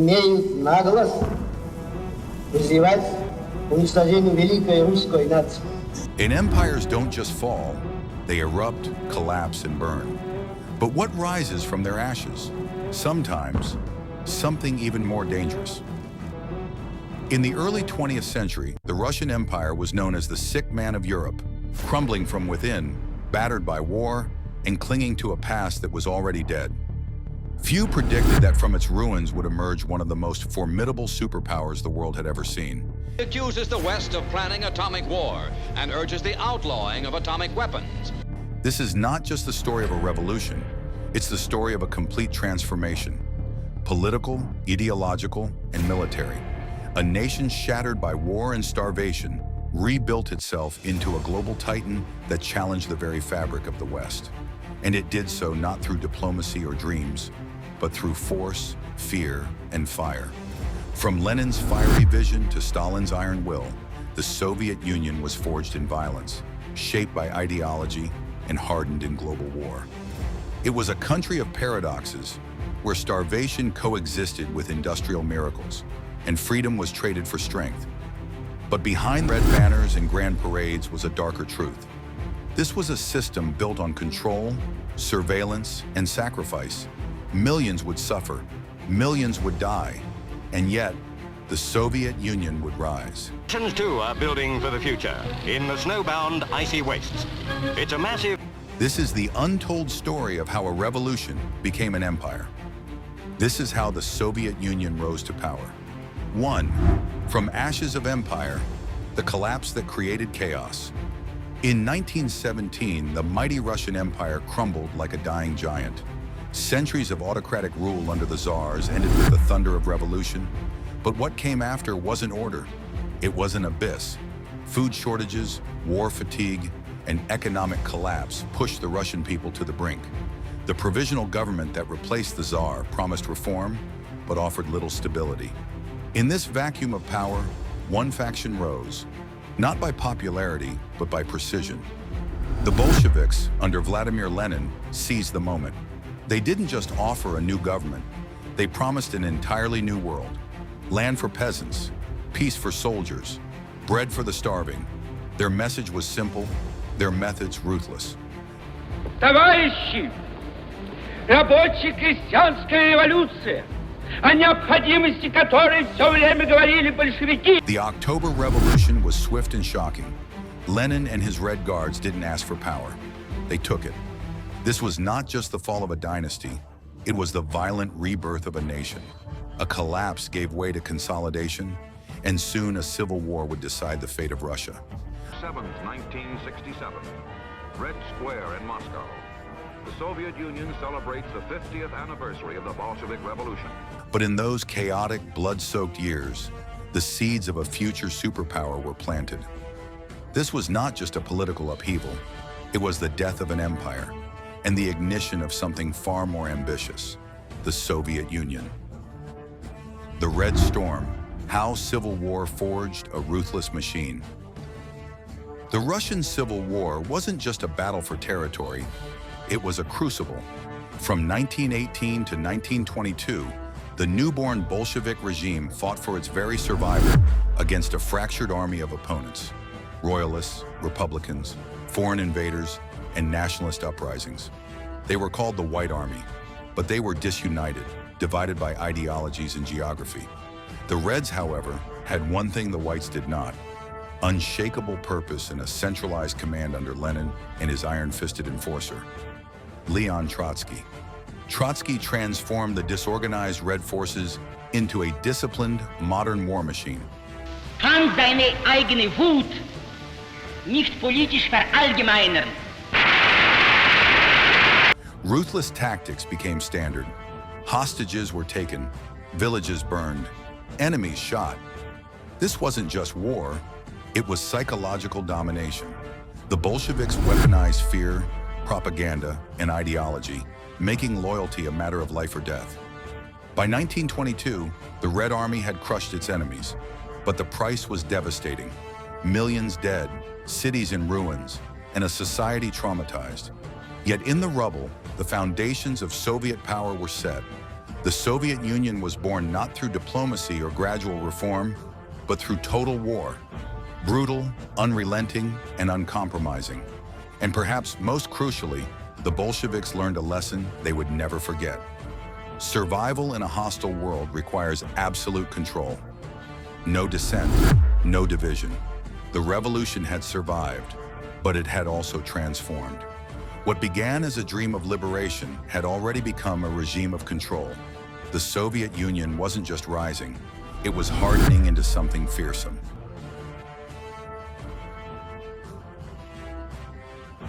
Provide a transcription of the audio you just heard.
имеют наглость призывать к уничтожению великой русской нации. And empires don't just fall, they erupt, collapse, and burn. But what rises from their ashes? Sometimes, something even more dangerous. In the early 20th century, the Russian Empire was known as the sick man of Europe, crumbling from within, battered by war, and clinging to a past that was already dead. Few predicted that from its ruins would emerge one of the most formidable superpowers the world had ever seen. It accuses the West of planning atomic war and urges the outlawing of atomic weapons. This is not just the story of a revolution, it's the story of a complete transformation. Political, ideological, and military. A nation shattered by war and starvation rebuilt itself into a global titan that challenged the very fabric of the West. And it did so not through diplomacy or dreams, but through force, fear, and fire. From Lenin's fiery vision to Stalin's iron will, the Soviet Union was forged in violence, shaped by ideology and hardened in global war. It was a country of paradoxes, where starvation coexisted with industrial miracles, and freedom was traded for strength. But behind red banners and grand parades was a darker truth. This was a system built on control, surveillance, and sacrifice. Millions would suffer, millions would die, and yet the Soviet Union would rise. Nations too are building for the future in the snowbound icy wastes. It's a massive... This is the untold story of how a revolution became an empire. This is how the Soviet Union rose to power. 1. From ashes of empire, the collapse that created chaos. In 1917, the mighty Russian Empire crumbled like a dying giant. Centuries of autocratic rule under the Tsars ended with the thunder of revolution. But what came after wasn't order. It was an abyss. Food shortages, war fatigue, and economic collapse pushed the Russian people to the brink. The provisional government that replaced the Tsar promised reform, but offered little stability. In this vacuum of power, one faction rose, not by popularity, but by precision. The Bolsheviks, under Vladimir Lenin, seized the moment. They didn't just offer a new government, they promised an entirely new world. Land for peasants, peace for soldiers, bread for the starving. Their message was simple, their methods ruthless. Товарищи, рабоче-крестьянская революция, о необходимости которой все время говорили большевики. The October Revolution was swift and shocking. Lenin and his Red Guards didn't ask for power. They took it. This was not just the fall of a dynasty, it was the violent rebirth of a nation. A collapse gave way to consolidation, and soon a civil war would decide the fate of Russia. 7th, 1967, Red Square in Moscow. The Soviet Union celebrates the 50th anniversary of the Bolshevik Revolution. But in those chaotic, blood-soaked years, the seeds of a future superpower were planted. This was not just a political upheaval, it was the death of an empire and the ignition of something far more ambitious, the Soviet Union. The Red Storm, how civil war forged a ruthless machine. The Russian Civil War wasn't just a battle for territory, it was a crucible. From 1918 to 1922, the newborn Bolshevik regime fought for its very survival against a fractured army of opponents. Royalists, Republicans, foreign invaders, and nationalist uprisings. They were called the White Army, but they were disunited, divided by ideologies and geography. The Reds, however, had one thing the Whites did not: unshakable purpose and a centralized command under Lenin and his iron-fisted enforcer, Leon Trotsky. Trotsky transformed the disorganized Red forces into a disciplined, modern war machine. Kann seine eigene Wut nicht politisch verallgemeinern. Ruthless tactics became standard. Hostages were taken, villages burned, enemies shot. This wasn't just war, it was psychological domination. The Bolsheviks weaponized fear, propaganda, and ideology, making loyalty a matter of life or death. By 1922, the Red Army had crushed its enemies, but the price was devastating. Millions dead, cities in ruins, and a society traumatized. Yet in the rubble, the foundations of Soviet power were set. The The Soviet Union was born not through diplomacy or gradual reform, but through total war. Brutal, unrelenting, and uncompromising. And perhaps most crucially, the Bolsheviks learned a lesson they would never forget. Survival in a hostile world requires absolute control. No dissent, no division. The revolution had survived, but it had also transformed. What began as a dream of liberation had already become a regime of control. The Soviet Union wasn't just rising, it was hardening into something fearsome.